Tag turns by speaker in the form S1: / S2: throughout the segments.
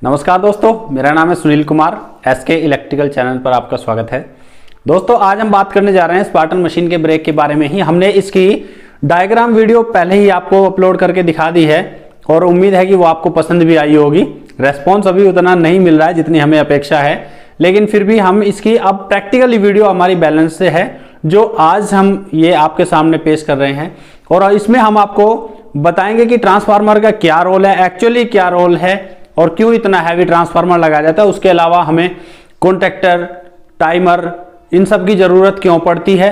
S1: नमस्कार दोस्तों, मेरा नाम है Sunil Kumar. SK electrical channel पर आपका स्वागत है। दोस्तों, आज हम बात करने जा रहे हैं स्पार्टन मशीन के ब्रेक के बारे में ही। हमने इसकी डायग्राम वीडियो पहले ही आपको अपलोड करके दिखा दी है और उम्मीद है कि वो आपको पसंद भी आई होगी। रेस्पॉन्स अभी उतना नहीं मिल रहा है जितनी हमें अपेक्षा है, लेकिन फिर भी हम इसकी अब प्रैक्टिकली वीडियो हमारी बैलेंस से है जो आज हम ये आपके सामने पेश कर रहे हैं। और इसमें हम आपको बताएंगे कि ट्रांसफार्मर का क्या रोल है, एक्चुअली क्या रोल है और क्यों इतना हैवी ट्रांसफार्मर लगाया जाता है। उसके अलावा हमें कॉन्टैक्टर, टाइमर, इन सब की जरूरत क्यों पड़ती है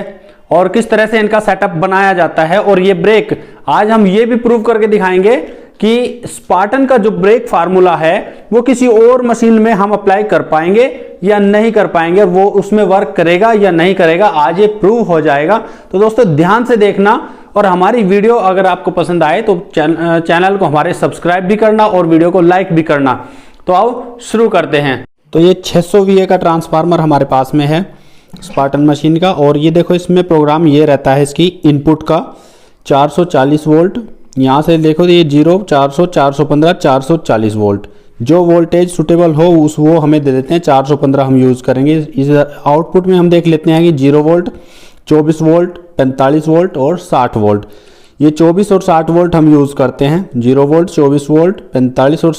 S1: और किस तरह से इनका सेटअप बनाया जाता है। और ये ब्रेक आज हम ये भी प्रूव करके दिखाएंगे कि स्पार्टन का जो ब्रेक फार्मूला है वो किसी और मशीन में हम अप्लाई कर पाएंगे या नहीं कर पाएंगे, वो उसमें वर्क करेगा या नहीं करेगा, आज ये प्रूव हो जाएगा। तो दोस्तों ध्यान से देखना और हमारी वीडियो अगर आपको पसंद आए तो चैनल को हमारे सब्सक्राइब भी करना और वीडियो को लाइक भी करना। तो आओ शुरू करते हैं। तो ये 600 VA का ट्रांसफार्मर हमारे पास में है स्पार्टन मशीन का। और ये देखो इसमें प्रोग्राम ये रहता है इसकी इनपुट का 440 वोल्ट। यहाँ से देखो ये 0, 400, 415, 440 वोल्ट। जो वोल्टेज सुटेबल हो वो हमें दे देते हैं। 415 हम यूज़ करेंगे। इस आउटपुट में हम देख लेते हैं कि 0 वोल्ट, 24 वोल्ट, 45 वोल्ट और 60 वोल्ट। ये 24 और 60 वोल्ट हम यूज़ करते हैं। 0 वोल्ट, 24 वोल्ट, 45 और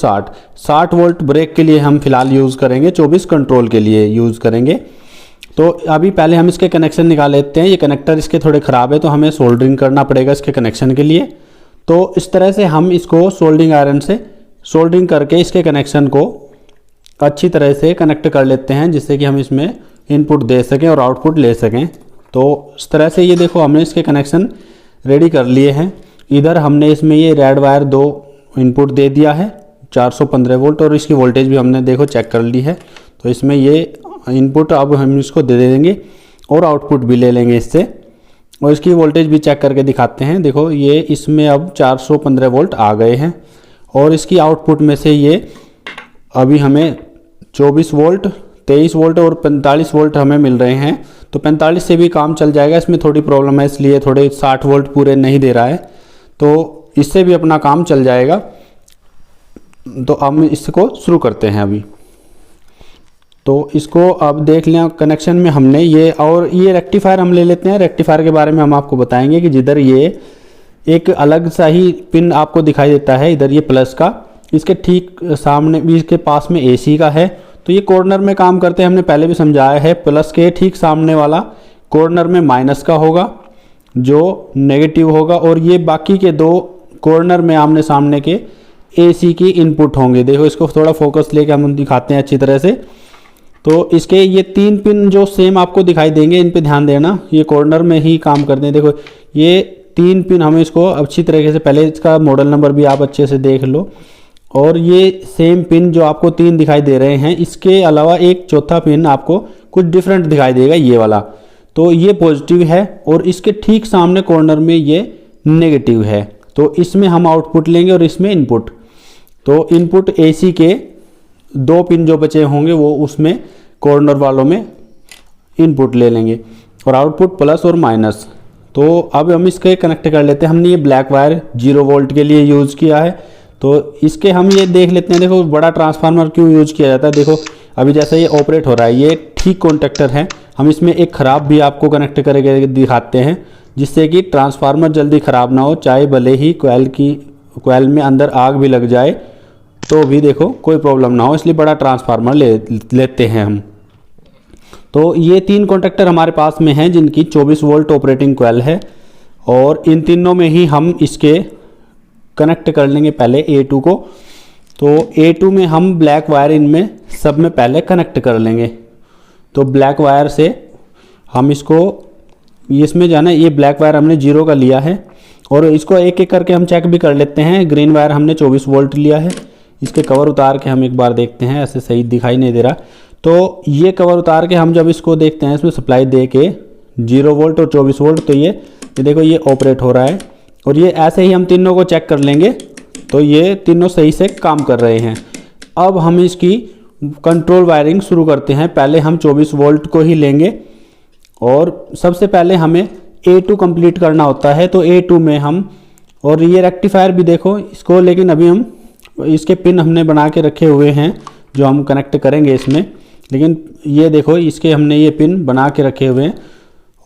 S1: 60 वोल्ट ब्रेक के लिए हम फिलहाल यूज़ करेंगे, 24 कंट्रोल के लिए यूज़ करेंगे। तो अभी पहले हम इसके कनेक्शन निकाल लेते हैं। ये कनेक्टर इसके थोड़े ख़राब है तो हमें सोल्डरिंग करना पड़ेगा इसके कनेक्शन के लिए। तो इस तरह से हम इसको सोल्डरिंग आयरन से सोल्डरिंग करके इसके कनेक्शन को अच्छी तरह से कनेक्ट कर लेते हैं, जिससे कि हम इसमें इनपुट दे सकें और आउटपुट ले सकें। तो इस तरह से ये देखो हमने इसके कनेक्शन रेडी कर लिए हैं। इधर हमने इसमें ये रेड वायर 2 इनपुट दे दिया है 415 वोल्ट और इसकी वोल्टेज भी हमने देखो चेक कर ली है। तो इसमें ये इनपुट अब हम इसको दे देंगे और आउटपुट भी ले लेंगे इससे और इसकी वोल्टेज भी चेक करके दिखाते हैं। देखो ये इसमें अब 415 वोल्ट आ गए हैं और इसकी आउटपुट में से ये अभी हमें 24 वोल्ट, 23 वोल्ट और 45 वोल्ट हमें मिल रहे हैं। तो 45 से भी काम चल जाएगा। इसमें थोड़ी प्रॉब्लम है इसलिए थोड़े 60 वोल्ट पूरे नहीं दे रहा है, तो इससे भी अपना काम चल जाएगा। तो हम इसको शुरू करते हैं अभी। तो इसको अब देख लें कनेक्शन में हमने ये और ये रेक्टिफायर हम ले लेते हैं। रेक्टिफायर के बारे में हम आपको बताएंगे कि जिधर ये एक अलग सा ही पिन आपको दिखाई देता है, इधर ये प्लस का, इसके ठीक सामने भी इसके पास में AC का है। तो ये कॉर्नर में काम करते हैं, हमने पहले भी समझाया है। प्लस के ठीक सामने वाला कॉर्नर में माइनस का होगा जो नेगेटिव होगा और ये बाकी के 2 कॉर्नर में आमने सामने के AC की इनपुट होंगे। देखो इसको थोड़ा फोकस लेके हम दिखाते हैं अच्छी तरह से। तो इसके ये 3 पिन जो सेम आपको दिखाई देंगे, इन पे ध्यान देना, ये कॉर्नर में ही काम करते हैं। देखो ये 3 पिन हमें इसको अच्छी तरीके से, पहले इसका मॉडल नंबर भी आप अच्छे से देख लो। और ये सेम पिन जो आपको 3 दिखाई दे रहे हैं, इसके अलावा एक चौथा पिन आपको कुछ डिफरेंट दिखाई देगा, ये वाला। तो ये पॉजिटिव है और इसके ठीक सामने कॉर्नर में ये नेगेटिव है। तो इसमें हम आउटपुट लेंगे और इसमें इनपुट। तो इनपुट AC के 2 पिन जो बचे होंगे वो उसमें कॉर्नर वालों में इनपुट ले लेंगे और आउटपुट प्लस और माइनस। तो अब हम इसके कनेक्ट कर लेते हैं। हमने ये ब्लैक वायर 0 वोल्ट के लिए यूज़ किया है, तो इसके हम ये देख लेते हैं। देखो बड़ा ट्रांसफार्मर क्यों यूज किया जाता है। देखो अभी जैसे ये ऑपरेट हो रहा है, ये ठीक कॉन्टैक्टर है। हम इसमें एक ख़राब भी आपको कनेक्ट करके दिखाते हैं, जिससे कि ट्रांसफार्मर जल्दी ख़राब ना हो। चाहे भले ही कोयल में अंदर आग भी लग जाए तो भी देखो कोई प्रॉब्लम ना हो, इसलिए बड़ा ट्रांसफार्मर लेते हैं हम। तो ये 3 कॉन्टैक्टर हमारे पास में हैं जिनकी 24 वोल्ट ऑपरेटिंग कोयल है और इन तीनों में ही हम इसके कनेक्ट कर लेंगे पहले A2 को। तो A2 में हम ब्लैक वायर इनमें सब में पहले कनेक्ट कर लेंगे। तो ब्लैक वायर से हम इसको, इसमें जाना, ये ब्लैक वायर हमने 0 का लिया है और इसको एक एक करके हम चेक भी कर लेते हैं। ग्रीन वायर हमने 24 वोल्ट लिया है। इसके कवर उतार के हम एक बार देखते हैं, ऐसे सही दिखाई नहीं दे रहा। तो ये कवर उतार के हम जब इसको देखते हैं, इसमें सप्लाई दे के 0 वोल्ट और 24 वोल्ट, तो ये देखो ये ऑपरेट हो रहा है। और ये ऐसे ही हम तीनों को चेक कर लेंगे, तो ये तीनों सही से काम कर रहे हैं। अब हम इसकी कंट्रोल वायरिंग शुरू करते हैं। पहले हम 24 वोल्ट को ही लेंगे और सबसे पहले हमें A2 कंप्लीट करना होता है। तो A2 में हम, और ये रेक्टिफायर भी देखो इसको, लेकिन अभी हम इसके पिन हमने बना के रखे हुए हैं जो हम कनेक्ट करेंगे इसमें। लेकिन ये देखो इसके हमने ये पिन बना के रखे हुए हैं।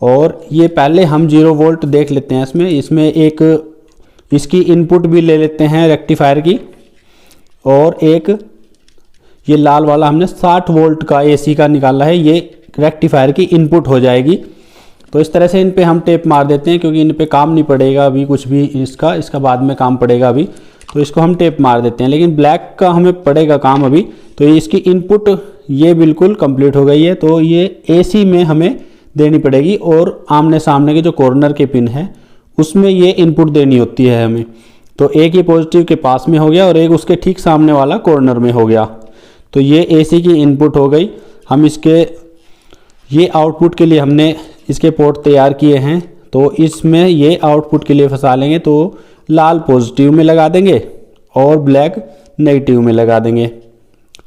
S1: और ये पहले हम 0 वोल्ट देख लेते हैं इसमें एक इसकी इनपुट भी ले लेते हैं रेक्टिफायर की। और एक ये लाल वाला हमने 60 वोल्ट का AC का निकाला है, ये रेक्टिफायर की इनपुट हो जाएगी। तो इस तरह से इन पे हम टेप मार देते हैं क्योंकि इन पे काम नहीं पड़ेगा अभी कुछ भी इसका बाद में काम पड़ेगा अभी, तो इसको हम टेप मार देते हैं। लेकिन ब्लैक का हमें पड़ेगा काम अभी। तो ये इसकी इनपुट ये बिल्कुल कंप्लीट हो गई है, तो ये AC में हमें देनी पड़ेगी। और आमने सामने के जो कॉर्नर के पिन है उसमें ये इनपुट देनी होती है हमें। तो एक ये पॉजिटिव के पास में हो गया और एक उसके ठीक सामने वाला कॉर्नर में हो गया। तो ये AC की इनपुट हो गई। हम इसके ये आउटपुट के लिए हमने इसके पोर्ट तैयार किए हैं, तो इसमें ये आउटपुट के लिए फंसा लेंगे। तो लाल पॉजिटिव में लगा देंगे और ब्लैक नेगेटिव में लगा देंगे।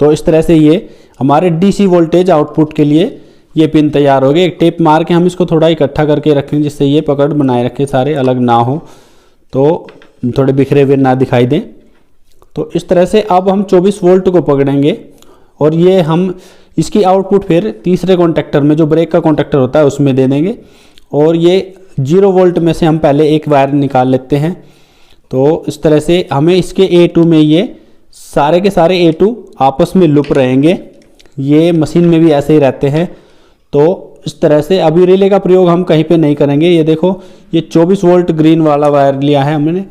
S1: तो इस तरह से ये हमारे DC वोल्टेज आउटपुट के लिए ये पिन तैयार हो गए। एक टेप मार के हम इसको थोड़ा इकट्ठा करके रखें जिससे ये पकड़ बनाए रखे, सारे अलग ना हो, तो थोड़े बिखरे हुए ना दिखाई दें। तो इस तरह से अब हम 24 वोल्ट को पकड़ेंगे और ये हम इसकी आउटपुट फिर तीसरे कॉन्टेक्टर में जो ब्रेक का कॉन्टेक्टर होता है उसमें दे देंगे। और ये 0 वोल्ट में से हम पहले एक वायर निकाल लेते हैं। तो इस तरह से हमें इसके A2 में ये सारे के सारे A2 आपस में लुप रहेंगे। ये मशीन में भी ऐसे ही रहते हैं। तो इस तरह से अभी रिले का प्रयोग हम कहीं पे नहीं करेंगे। ये देखो ये 24 वोल्ट ग्रीन वाला वायर लिया है हमने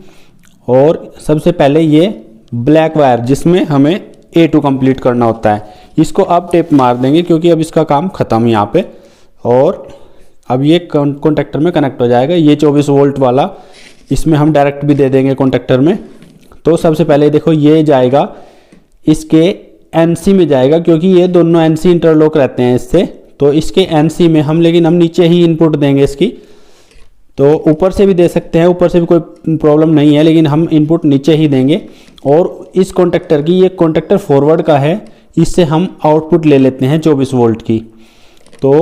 S1: और सबसे पहले ये ब्लैक वायर जिसमें हमें A2 कंप्लीट करना होता है, इसको अब टेप मार देंगे क्योंकि अब इसका काम ख़त्म यहाँ पे। और अब ये कॉन्टेक्टर में कनेक्ट हो जाएगा। ये 24 वोल्ट वाला इसमें हम डायरेक्ट भी दे देंगे कॉन्टेक्टर में। तो सबसे पहले देखो ये जाएगा इसके NC में जाएगा क्योंकि ये दोनों NC इंटरलॉक रहते हैं इससे। तो इसके NC में हम लेकिन हम नीचे ही इनपुट देंगे इसकी। तो ऊपर से भी दे सकते हैं, ऊपर से भी कोई प्रॉब्लम नहीं है, लेकिन हम इनपुट नीचे ही देंगे। और इस कॉन्टेक्टर की ये कॉन्टेक्टर फॉरवर्ड का है, इससे हम आउटपुट ले लेते हैं 24 वोल्ट की। तो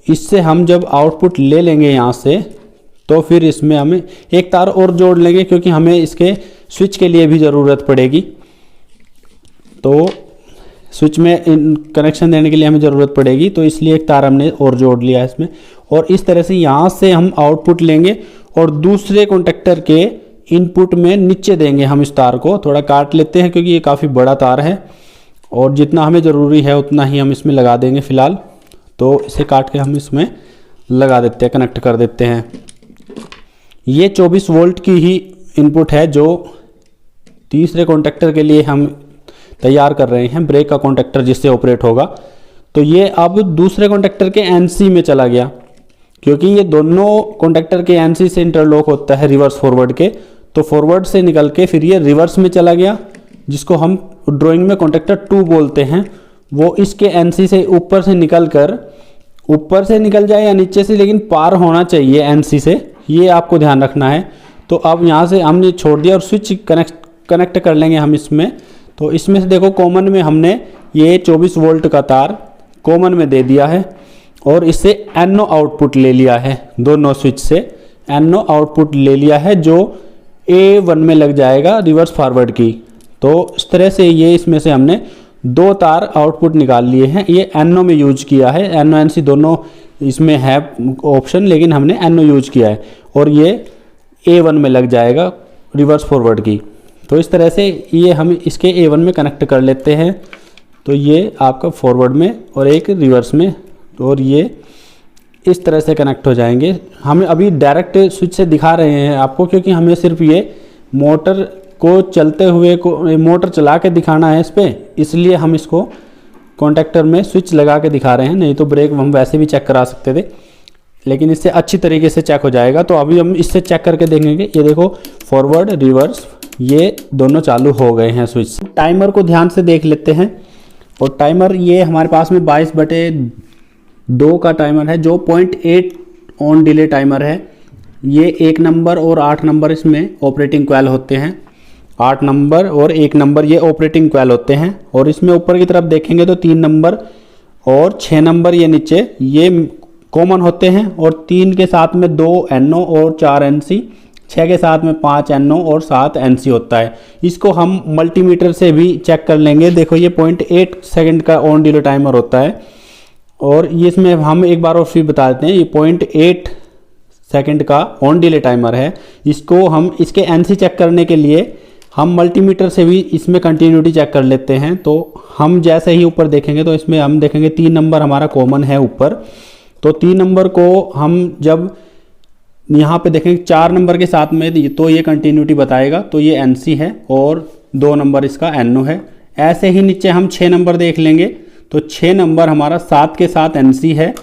S1: इससे हम जब आउटपुट ले लेंगे यहाँ से तो फिर इसमें हमें एक तार और जोड़ लेंगे क्योंकि हमें इसके स्विच के लिए भी ज़रूरत पड़ेगी। तो स्विच में कनेक्शन देने के लिए हमें ज़रूरत पड़ेगी, तो इसलिए एक तार हमने और जोड़ लिया है इसमें। और इस तरह से यहाँ से हम आउटपुट लेंगे और दूसरे कॉन्टेक्टर के इनपुट में नीचे देंगे। हम इस तार को थोड़ा काट लेते हैं क्योंकि ये काफ़ी बड़ा तार है और जितना हमें ज़रूरी है उतना ही हम इसमें लगा देंगे फ़िलहाल। तो इसे काट के हम इसमें लगा देते हैं, कनेक्ट कर देते हैं। ये 24 वोल्ट की ही इनपुट है जो तीसरे कॉन्टेक्टर के लिए हम तैयार कर रहे हैं, ब्रेक का कॉन्टेक्टर जिससे ऑपरेट होगा। तो ये अब दूसरे कॉन्टेक्टर के NC में चला गया क्योंकि ये दोनों कॉन्टेक्टर के NC से इंटरलॉक होता है रिवर्स फॉरवर्ड के। तो फॉरवर्ड से निकल के फिर ये रिवर्स में चला गया जिसको हम ड्राइंग में कॉन्टेक्टर 2 बोलते हैं। वो इसके NC से ऊपर से निकल जाए या नीचे से, लेकिन पार होना चाहिए NC से, ये आपको ध्यान रखना है। तो अब यहाँ से हमने छोड़ दिया और स्विच कनेक्ट कर लेंगे हम इसमें। तो इसमें से देखो कॉमन में हमने ये 24 वोल्ट का तार कॉमन में दे दिया है और इससे NO आउटपुट ले लिया है। दोनों स्विच से NO आउटपुट ले लिया है जो A1 में लग जाएगा रिवर्स फॉरवर्ड की। तो इस तरह से ये इसमें से हमने 2 तार आउटपुट निकाल लिए हैं। ये NO में यूज किया है, NO NC दोनों इसमें है ऑप्शन, लेकिन हमने NO यूज किया है और ये A1 में लग जाएगा रिवर्स फॉरवर्ड की। तो इस तरह से ये हम इसके A1 में कनेक्ट कर लेते हैं। तो ये आपका फॉरवर्ड में और एक रिवर्स में, और ये इस तरह से कनेक्ट हो जाएंगे। हम अभी डायरेक्ट स्विच से दिखा रहे हैं आपको क्योंकि हमें सिर्फ ये मोटर को चलते हुए मोटर चला के दिखाना है इस पर, इसलिए हम इसको कॉन्टेक्टर में स्विच लगा के दिखा रहे हैं। नहीं तो ब्रेक हम वैसे भी चेक करा सकते थे, लेकिन इससे अच्छी तरीके से चेक हो जाएगा। तो अभी हम इससे चेक करके देखेंगे। ये देखो फॉरवर्ड रिवर्स ये दोनों चालू हो गए हैं स्विच। टाइमर को ध्यान से देख लेते हैं। और टाइमर ये हमारे पास में 22/2 का टाइमर है जो 0.8 ऑन डिले टाइमर है। ये 1 नंबर और 8 नंबर इसमें ऑपरेटिंग कॉइल होते हैं। 8 नंबर और 1 नंबर ये ऑपरेटिंग कॉइल होते हैं। और इसमें ऊपर की तरफ देखेंगे तो 3 नंबर और 6 नंबर ये नीचे ये कॉमन होते हैं। और 3 के साथ में 2 NO और 4 NC, 6 के साथ में 5 NO और 7 NC होता है। इसको हम मल्टीमीटर से भी चेक कर लेंगे। देखो ये 0.8 सेकंड का ऑन डिले टाइमर होता है और ये इसमें हम एक बार और फिर बता देते हैं, ये 0.8 सेकंड का ऑन डिले टाइमर है। इसको हम इसके NC चेक करने के लिए हम मल्टीमीटर से भी इसमें कंटिन्यूटी चेक कर लेते हैं। तो हम जैसे ही ऊपर देखेंगे तो इसमें हम देखेंगे 3 नंबर हमारा कॉमन है ऊपर। तो 3 नंबर को हम जब यहाँ पे देखेंगे 4 नंबर के साथ में तो ये कंटिन्यूटी बताएगा, तो ये NC है और 2 नंबर इसका NO है। ऐसे ही नीचे हम 6 नंबर देख लेंगे तो 6 नंबर हमारा 7 के साथ NC है,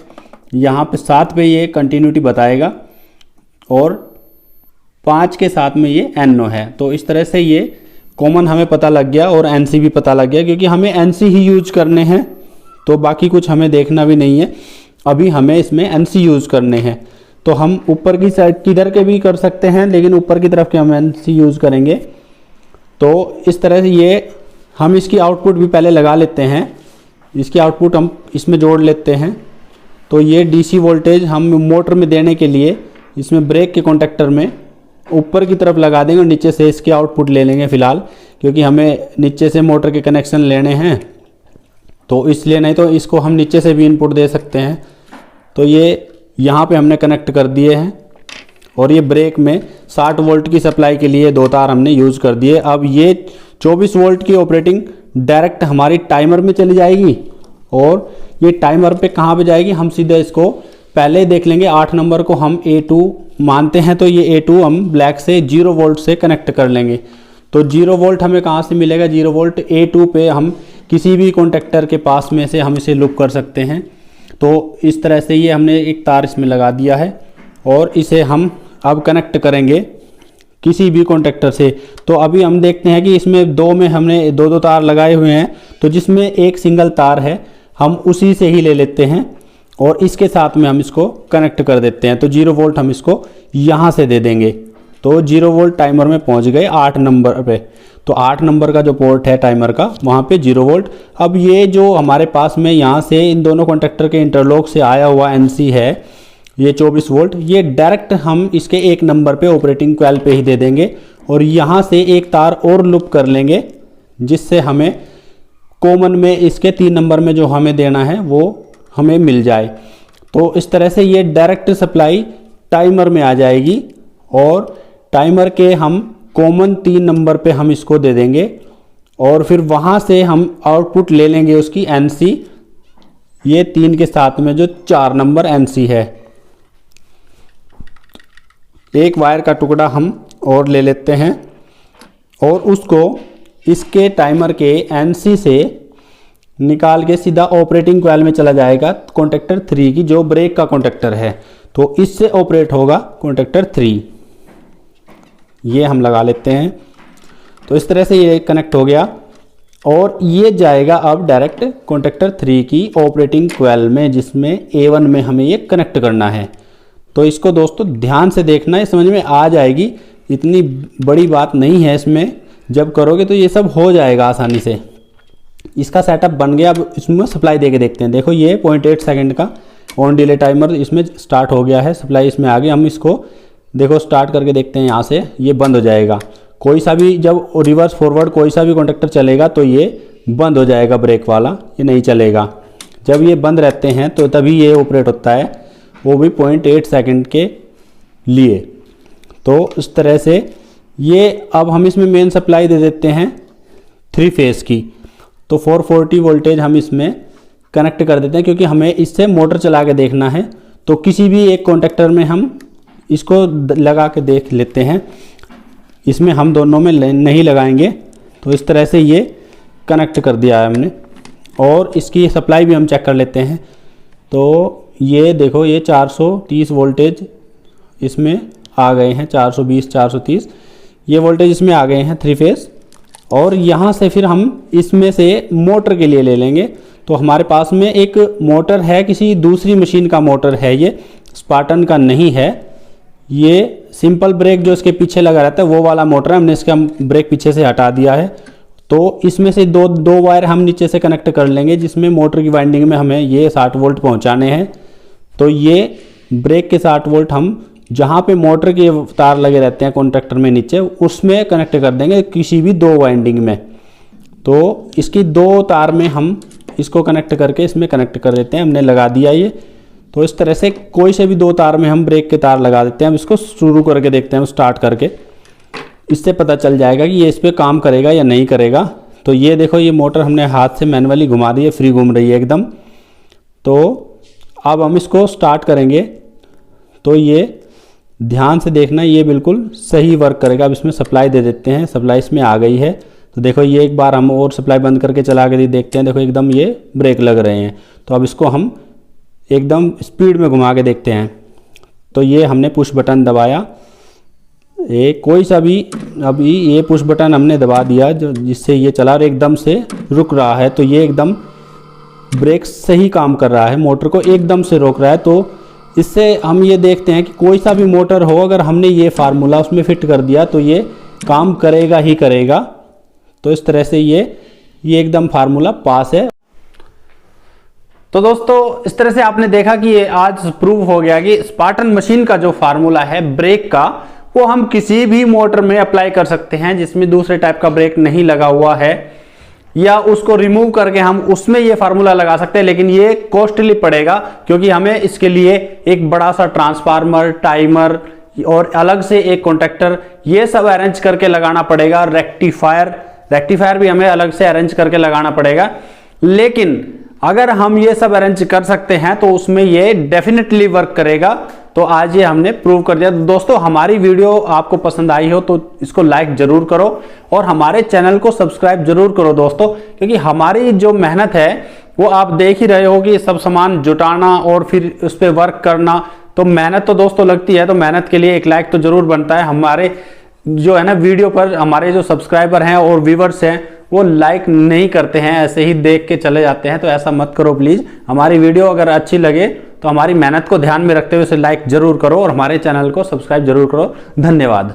S1: यहाँ पे 7 पे ये कंटिन्यूटी बताएगा और 5 के साथ में ये NO है। तो इस तरह से ये कॉमन हमें पता लग गया और NC भी पता लग गया, क्योंकि हमें NC ही यूज करने हैं तो बाकी कुछ हमें देखना भी नहीं है। अभी हमें इसमें NC यूज करने हैं। तो हम ऊपर की साइड किधर के भी कर सकते हैं, लेकिन ऊपर की तरफ के हम NC यूज करेंगे। तो इस तरह से ये हम इसकी आउटपुट भी पहले लगा लेते हैं। इसकी आउटपुट हम इसमें जोड़ लेते हैं। तो ये DC वोल्टेज हम मोटर में देने के लिए इसमें ब्रेक के कॉन्टेक्टर में ऊपर की तरफ लगा देंगे और नीचे से इसकी आउटपुट ले लेंगे फ़िलहाल, क्योंकि हमें नीचे से मोटर के कनेक्शन लेने हैं तो इसलिए, नहीं तो इसको हम नीचे से भी इनपुट दे सकते हैं। तो ये यहाँ पे हमने कनेक्ट कर दिए हैं और ये ब्रेक में 60 वोल्ट की सप्लाई के लिए 2 तार हमने यूज़ कर दिए। अब ये 24 वोल्ट की ऑपरेटिंग डायरेक्ट हमारी टाइमर में चली जाएगी और ये टाइमर पे कहाँ पे जाएगी, हम सीधा इसको पहले देख लेंगे। 8 नंबर को हम A2 मानते हैं तो ये A2 हम ब्लैक से 0 वोल्ट से कनेक्ट कर लेंगे। तो 0 वोल्ट हमें कहाँ से मिलेगा, 0 वोल्ट A2 पे हम किसी भी कॉन्टेक्टर के पास में से हम इसे लूप कर सकते हैं। तो इस तरह से ये हमने एक तार इसमें लगा दिया है और इसे हम अब कनेक्ट करेंगे किसी भी कॉन्टेक्टर से। तो अभी हम देखते हैं कि इसमें 2 में हमने 2 तार लगाए हुए हैं, तो जिसमें एक सिंगल तार है हम उसी से ही ले लेते हैं और इसके साथ में हम इसको कनेक्ट कर देते हैं। तो 0 वोल्ट हम इसको यहाँ से दे देंगे। तो 0 वोल्ट टाइमर में पहुँच गए 8 नंबर पे। तो 8 नंबर का जो पोर्ट है टाइमर का, वहाँ पे 0 वोल्ट। अब ये जो हमारे पास में यहाँ से इन दोनों कॉन्टेक्टर के इंटरलॉक से आया हुआ NC है, ये 24 वोल्ट, ये डायरेक्ट हम इसके 1 नंबर पे ऑपरेटिंग कॉइल पे ही दे देंगे और यहाँ से एक तार और लूप कर लेंगे, जिससे हमें कॉमन में इसके 3 नंबर में जो हमें देना है वो हमें मिल जाए। तो इस तरह से ये डायरेक्ट सप्लाई टाइमर में आ जाएगी और टाइमर के हम कॉमन 3 नंबर पे हम इसको दे देंगे और फिर वहाँ से हम आउटपुट ले लेंगे उसकी NC, ये 3 के साथ में जो 4 नंबर NC है। एक वायर का टुकड़ा हम और ले लेते हैं और उसको इसके टाइमर के NC से निकाल के सीधा ऑपरेटिंग कॉइल में चला जाएगा कॉन्टेक्टर 3 की, जो ब्रेक का कॉन्टेक्टर है। तो इससे ऑपरेट होगा कॉन्टेक्टर 3, ये हम लगा लेते हैं। तो इस तरह से ये कनेक्ट हो गया और ये जाएगा अब डायरेक्ट कॉन्टेक्टर 3 की ऑपरेटिंग कॉइल में, जिसमें A1 में हमें ये कनेक्ट करना है। तो इसको दोस्तों ध्यान से देखना है, समझ में आ जाएगी, इतनी बड़ी बात नहीं है इसमें। जब करोगे तो ये सब हो जाएगा आसानी से। इसका सेटअप बन गया। अब इसमें सप्लाई दे के देखते हैं। देखो ये 0.8 सेकंड का ऑन डिले टाइमर इसमें स्टार्ट हो गया है, सप्लाई इसमें आ गई। हम इसको देखो स्टार्ट करके देखते हैं, यहाँ से ये बंद हो जाएगा। कोई सा भी जब रिवर्स फॉरवर्ड कोई सा भी कॉन्टेक्टर चलेगा तो ये बंद हो जाएगा, ब्रेक वाला ये नहीं चलेगा। जब ये बंद रहते हैं तो तभी ये ऑपरेट होता है, वो भी 0.8 सेकंड के लिए। तो इस तरह से ये अब हम इसमें मेन सप्लाई दे देते हैं 3 फेज़ की। तो 440 वोल्टेज हम इसमें कनेक्ट कर देते हैं, क्योंकि हमें इससे मोटर चला के देखना है। तो किसी भी एक कॉन्टेक्टर में हम इसको लगा के देख लेते हैं, इसमें हम दोनों में नहीं लगाएंगे। तो इस तरह से ये कनेक्ट कर दिया है हमने और इसकी सप्लाई भी हम चेक कर लेते हैं। तो ये देखो ये 430 वोल्टेज इसमें आ गए हैं, 420 430 ये वोल्टेज इसमें आ गए हैं 3 फेज़। और यहाँ से फिर हम इसमें से मोटर के लिए ले लेंगे। तो हमारे पास में एक मोटर है, किसी दूसरी मशीन का मोटर है, ये स्पार्टन का नहीं है। ये सिंपल ब्रेक जो इसके पीछे लगा रहता है वो वाला मोटर है, हमने इसका ब्रेक पीछे से हटा दिया है। तो इसमें से दो वायर हम नीचे से कनेक्ट कर लेंगे, जिसमें मोटर की वाइंडिंग में हमें ये 60 वोल्ट पहुँचाने हैं। तो ये ब्रेक के 60 वोल्ट हम जहाँ पे मोटर के तार लगे रहते हैं कॉन्ट्रैक्टर में नीचे, उसमें कनेक्ट कर देंगे किसी भी 2 वाइंडिंग में। तो इसकी 2 तार में हम इसको कनेक्ट करके इसमें कनेक्ट कर देते हैं। हमने लगा दिया ये। तो इस तरह से कोई से भी 2 तार में हम ब्रेक के तार लगा देते हैं। हम इसको शुरू करके देखते हैं, स्टार्ट करके, इससे पता चल जाएगा कि ये इस पर काम करेगा या नहीं करेगा। तो ये देखो, ये मोटर हमने हाथ से मैनुअली घुमा दी है, फ्री घूम रही है एकदम। तो अब हम इसको स्टार्ट करेंगे तो ये ध्यान से देखना, ये बिल्कुल सही वर्क करेगा। अब इसमें सप्लाई दे देते हैं। सप्लाई इसमें आ गई है। तो देखो, ये एक बार हम और सप्लाई बंद करके चला के देखते हैं। देखो एकदम ये ब्रेक लग रहे हैं। तो अब इसको हम एकदम स्पीड में घुमा के देखते हैं। तो ये हमने पुश बटन दबाया, कोई सा भी, अभी ये पुश बटन हमने दबा दिया जो जिससे ये चला और एकदम से रुक रहा है। तो ये एकदम ब्रेक सही काम कर रहा है, मोटर को एकदम से रोक रहा है। तो इससे हम ये देखते हैं कि कोई सा भी मोटर हो, अगर हमने ये फार्मूला उसमें फिट कर दिया तो ये काम करेगा ही करेगा। तो इस तरह से ये एकदम फार्मूला पास है। तो दोस्तों, इस तरह से आपने देखा कि ये आज प्रूव हो गया कि स्पार्टन मशीन का जो फार्मूला है ब्रेक का, वो हम किसी भी मोटर में अप्लाई कर सकते हैं जिसमें दूसरे टाइप का ब्रेक नहीं लगा हुआ है, या उसको रिमूव करके हम उसमें ये फार्मूला लगा सकते हैं। लेकिन ये कॉस्टली पड़ेगा, क्योंकि हमें इसके लिए एक बड़ा सा ट्रांसफार्मर, टाइमर और अलग से एक कॉन्टैक्टर, ये सब अरेंज करके लगाना पड़ेगा। रेक्टिफायर भी हमें अलग से अरेंज करके लगाना पड़ेगा। लेकिन अगर हम ये सब अरेंज कर सकते हैं तो उसमें ये डेफिनेटली वर्क करेगा। तो आज ये हमने प्रूव कर दिया। दोस्तों, हमारी वीडियो आपको पसंद आई हो तो इसको लाइक जरूर करो और हमारे चैनल को सब्सक्राइब जरूर करो दोस्तों, क्योंकि हमारी जो मेहनत है वो आप देख ही रहे हो कि सब सामान जुटाना और फिर उस पर वर्क करना, तो मेहनत तो दोस्तों लगती है। तो मेहनत के लिए एक लाइक तो जरूर बनता है। हमारे जो है ना वीडियो पर हमारे जो सब्सक्राइबर हैं और व्यूवर्स हैं वो लाइक नहीं करते हैं, ऐसे ही देख के चले जाते हैं। तो ऐसा मत करो प्लीज़। हमारी वीडियो अगर अच्छी लगे तो हमारी मेहनत को ध्यान में रखते हुए इसे लाइक जरूर करो और हमारे चैनल को सब्सक्राइब जरूर करो। धन्यवाद।